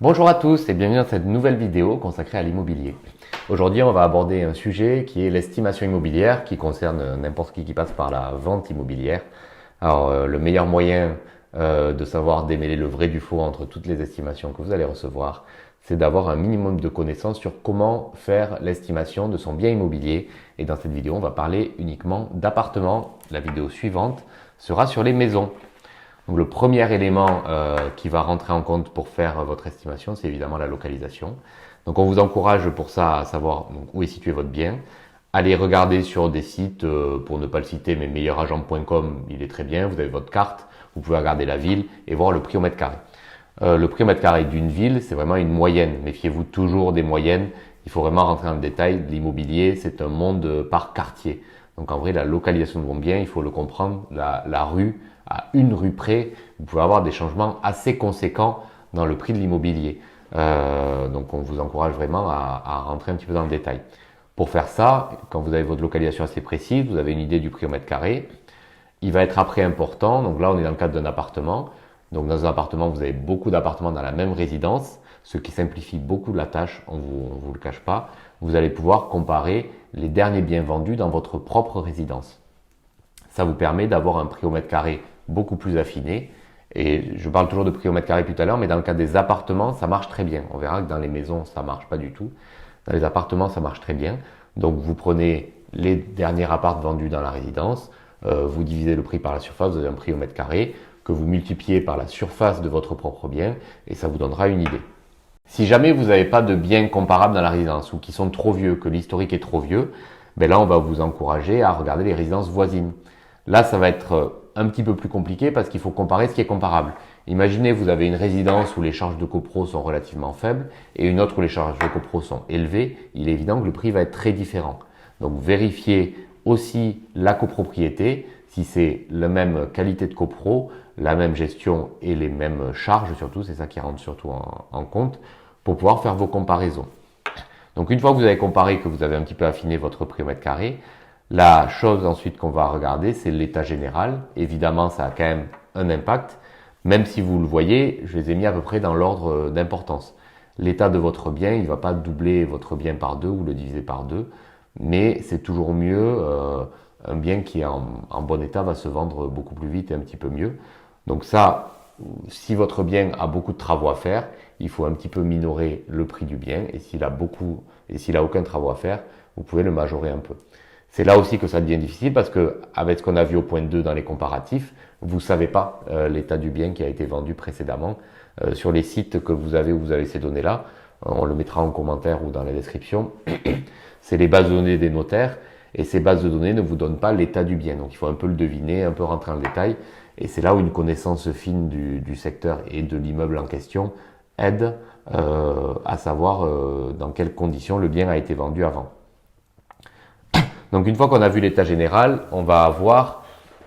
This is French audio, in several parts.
Bonjour à tous et bienvenue dans cette nouvelle vidéo consacrée à l'immobilier. Aujourd'hui, on va aborder un sujet qui est l'estimation immobilière qui concerne n'importe qui passe par la vente immobilière. Alors, le meilleur moyen de savoir démêler le vrai du faux entre toutes les estimations que vous allez recevoir, c'est d'avoir un minimum de connaissances sur comment faire l'estimation de son bien immobilier. Et dans cette vidéo, on va parler uniquement d'appartements. La vidéo suivante sera sur les maisons. Donc le premier élément qui va rentrer en compte pour faire votre estimation, c'est évidemment la localisation. Donc on vous encourage pour ça à savoir où est situé votre bien. Allez regarder sur des sites, pour ne pas le citer, mais meilleuragent.com, il est très bien. Vous avez votre carte, vous pouvez regarder la ville et voir le prix au mètre carré. Le prix au mètre carré d'une ville, c'est vraiment une moyenne. Méfiez-vous toujours des moyennes. Il faut vraiment rentrer dans le détail. L'immobilier, c'est un monde par quartier. Donc en vrai, la localisation de vos biens, il faut le comprendre. La rue, à une rue près, vous pouvez avoir des changements assez conséquents dans le prix de l'immobilier. Donc on vous encourage vraiment à rentrer un petit peu dans le détail. Pour faire ça, quand vous avez votre localisation assez précise, vous avez une idée du prix au mètre carré. Il va être après important, donc là on est dans le cadre d'un appartement. Donc dans un appartement, vous avez beaucoup d'appartements dans la même résidence, ce qui simplifie beaucoup la tâche, on vous le cache pas. Vous allez pouvoir comparer les derniers biens vendus dans votre propre résidence. Ça vous permet d'avoir un prix au mètre carré beaucoup plus affiné. Et je parle toujours de prix au mètre carré tout à l'heure, mais dans le cas des appartements, ça marche très bien. On verra que dans les maisons, ça marche pas du tout. Dans les appartements, ça marche très bien. Donc vous prenez les derniers apparts vendus dans la résidence, vous divisez le prix par la surface, vous avez un prix au mètre carré que vous multipliez par la surface de votre propre bien et ça vous donnera une idée. Si jamais vous n'avez pas de biens comparables dans la résidence ou qui sont trop vieux, que l'historique est trop vieux, ben là on va vous encourager à regarder les résidences voisines. Là ça va être un petit peu plus compliqué parce qu'il faut comparer ce qui est comparable. Imaginez vous avez une résidence où les charges de copro sont relativement faibles et une autre où les charges de copro sont élevées, il est évident que le prix va être très différent. Donc vérifiez aussi la copropriété, si c'est la même qualité de copro, la même gestion et les mêmes charges surtout, c'est ça qui rentre surtout en compte, pour pouvoir faire vos comparaisons. Donc une fois que vous avez comparé, que vous avez un petit peu affiné votre prix au mètre carré, la chose ensuite qu'on va regarder, c'est l'état général. Évidemment, ça a quand même un impact, même si vous le voyez, je les ai mis à peu près dans l'ordre d'importance. L'état de votre bien, il ne va pas doubler votre bien par deux ou le diviser par deux, mais c'est toujours mieux. Un bien qui est en bon état va se vendre beaucoup plus vite et un petit peu mieux. Donc ça, si votre bien a beaucoup de travaux à faire, il faut un petit peu minorer le prix du bien. Et s'il a aucun travaux à faire, vous pouvez le majorer un peu. C'est là aussi que ça devient difficile parce que avec ce qu'on a vu au point 2 dans les comparatifs, vous savez pas l'état du bien qui a été vendu précédemment. Sur les sites que vous avez ces données-là, on le mettra en commentaire ou dans la description. C'est les bases de données des notaires et ces bases de données ne vous donnent pas l'état du bien. Donc il faut un peu le deviner, un peu rentrer dans le détail. Et c'est là où une connaissance fine du secteur et de l'immeuble en question aide à savoir dans quelles conditions le bien a été vendu avant. Donc une fois qu'on a vu l'état général, on va avoir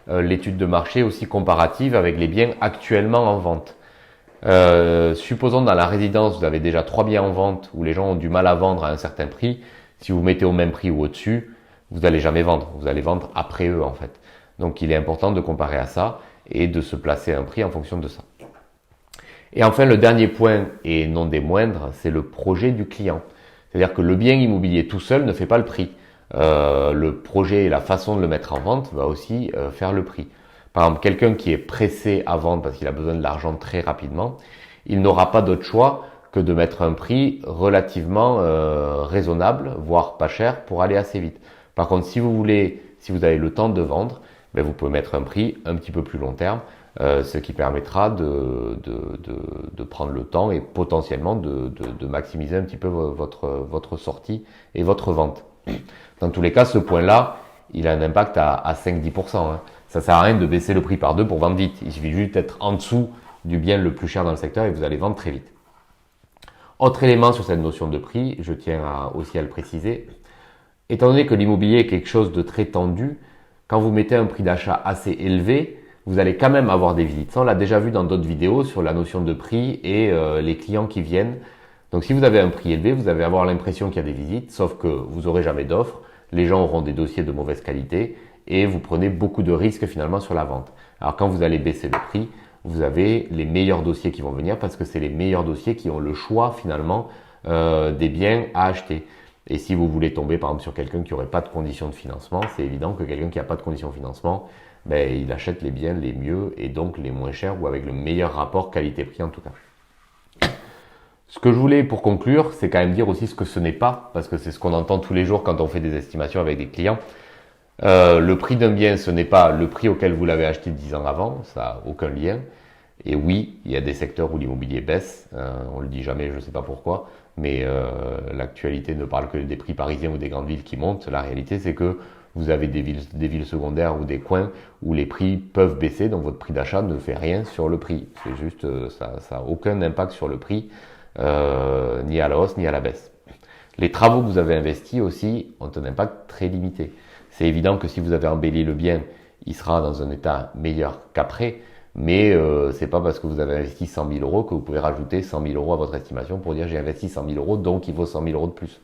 l'étude de marché aussi comparative avec les biens actuellement en vente. Supposons dans la résidence, vous avez déjà 3 biens en vente où les gens ont du mal à vendre à un certain prix. Si vous mettez au même prix ou au-dessus, vous n'allez jamais vendre. Vous allez vendre après eux en fait. Donc il est important de comparer à ça et de se placer un prix en fonction de ça. Et enfin, le dernier point, et non des moindres, c'est le projet du client. C'est-à-dire que le bien immobilier tout seul ne fait pas le prix. Le projet et la façon de le mettre en vente va aussi faire le prix. Par exemple, quelqu'un qui est pressé à vendre parce qu'il a besoin de l'argent très rapidement, il n'aura pas d'autre choix que de mettre un prix relativement raisonnable, voire pas cher, pour aller assez vite. Par contre, si vous avez le temps de vendre, ben vous pouvez mettre un prix un petit peu plus long terme, ce qui permettra de prendre le temps et potentiellement de maximiser un petit peu votre sortie et votre vente. Dans tous les cas, ce point-là, il a un impact à 5-10%. Hein. Ça sert à rien de baisser le prix par deux pour vendre vite. Il suffit juste d'être en dessous du bien le plus cher dans le secteur et vous allez vendre très vite. Autre élément sur cette notion de prix, je tiens aussi à le préciser. Étant donné que l'immobilier est quelque chose de très tendu, quand vous mettez un prix d'achat assez élevé, vous allez quand même avoir des visites. Ça, on l'a déjà vu dans d'autres vidéos sur la notion de prix et les clients qui viennent. Donc si vous avez un prix élevé, vous allez avoir l'impression qu'il y a des visites, sauf que vous n'aurez jamais d'offres. Les gens auront des dossiers de mauvaise qualité et vous prenez beaucoup de risques finalement sur la vente. Alors quand vous allez baisser le prix, vous avez les meilleurs dossiers qui vont venir parce que c'est les meilleurs dossiers qui ont le choix finalement des biens à acheter. Et si vous voulez tomber par exemple sur quelqu'un qui n'aurait pas de conditions de financement, c'est évident que quelqu'un qui n'a pas de conditions de financement, ben, il achète les biens les mieux et donc les moins chers ou avec le meilleur rapport qualité-prix en tout cas. Ce que je voulais pour conclure, c'est quand même dire aussi ce que ce n'est pas, parce que c'est ce qu'on entend tous les jours quand on fait des estimations avec des clients. Le prix d'un bien, ce n'est pas le prix auquel vous l'avez acheté 10 ans avant, ça n'a aucun lien. Et oui, il y a des secteurs où l'immobilier baisse, on le dit jamais, je ne sais pas pourquoi, mais l'actualité ne parle que des prix parisiens ou des grandes villes qui montent. La réalité, c'est que vous avez des villes secondaires ou des coins où les prix peuvent baisser, donc votre prix d'achat ne fait rien sur le prix. C'est juste, ça n'a aucun impact sur le prix, ni à la hausse ni à la baisse. Les travaux que vous avez investis aussi ont un impact très limité. C'est évident que si vous avez embelli le bien, il sera dans un état meilleur qu'après, mais c'est pas parce que vous avez investi 100 000 euros que vous pouvez rajouter 100 000 euros à votre estimation pour dire j'ai investi 100 000 euros donc il vaut 100 000 euros de plus.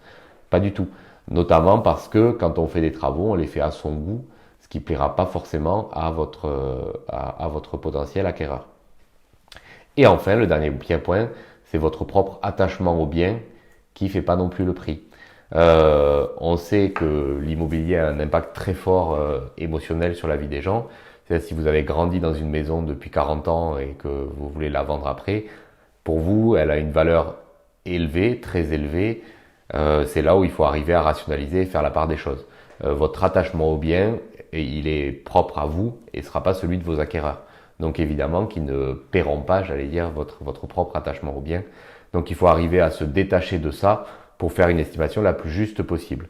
Pas du tout. Notamment parce que quand on fait des travaux, on les fait à son goût, ce qui plaira pas forcément à votre potentiel acquéreur. Et enfin, le dernier point, c'est votre propre attachement au bien qui fait pas non plus le prix. On sait que l'immobilier a un impact très fort émotionnel sur la vie des gens. C'est-à-dire si vous avez grandi dans une maison depuis 40 ans et que vous voulez la vendre après, pour vous, elle a une valeur élevée, très élevée. C'est là où il faut arriver à rationaliser et faire la part des choses. Votre attachement au bien, il est propre à vous et ne sera pas celui de vos acquéreurs. Donc évidemment qu'ils ne paieront pas, j'allais dire, votre propre attachement au bien. Donc il faut arriver à se détacher de ça pour faire une estimation la plus juste possible.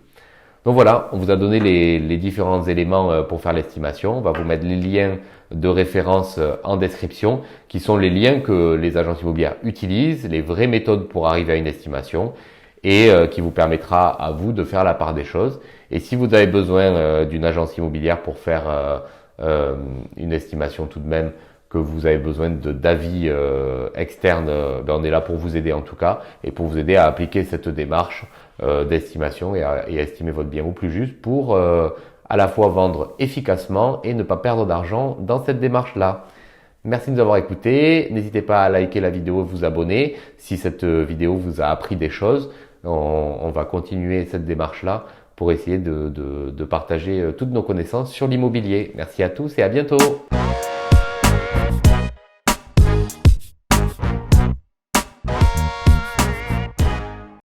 Donc voilà, on vous a donné les différents éléments pour faire l'estimation. On va vous mettre les liens de référence en description, qui sont les liens que les agences immobilières utilisent, les vraies méthodes pour arriver à une estimation et qui vous permettra à vous de faire la part des choses. Et si vous avez besoin d'une agence immobilière pour faire une estimation tout de même, que vous avez besoin d'avis externes, ben on est là pour vous aider en tout cas et pour vous aider à appliquer cette démarche d'estimation et à estimer votre bien au plus juste pour à la fois vendre efficacement et ne pas perdre d'argent dans cette démarche-là. Merci de nous avoir écoutés. N'hésitez pas à liker la vidéo et vous abonner si cette vidéo vous a appris des choses. On va continuer cette démarche-là pour essayer de partager toutes nos connaissances sur l'immobilier. Merci à tous et à bientôt.